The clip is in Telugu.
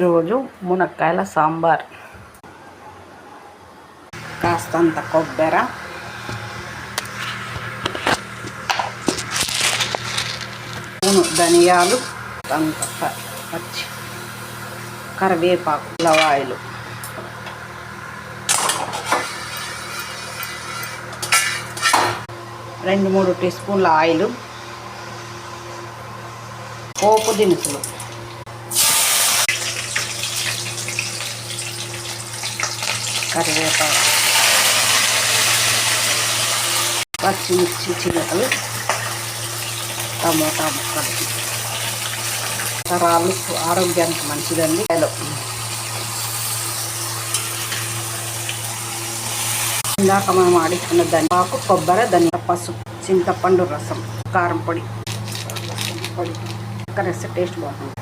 ఈరోజు మునక్కాయల సాంబార్. కాస్తంత కొబ్బరి, ధనియాలు, అంత పచ్చి కరివేపాకు, లవాయిలు, రెండు మూడు టీ స్పూన్ల ఆయిల్, పోపు దినుసులు, కరివేపాకు, పచ్చిమిర్చి చిలకలు, టమోటా ముక్కలు. రాళ్ళు ఆరోగ్యానికి మంచిదండి. ఇందాక మనం ఆడించుకున్న ధనియాకు, కొబ్బరి, ధనియా, పసుపు, చింతపండు రసం, కారం పొడి, టేస్ట్ బాగుంటుంది.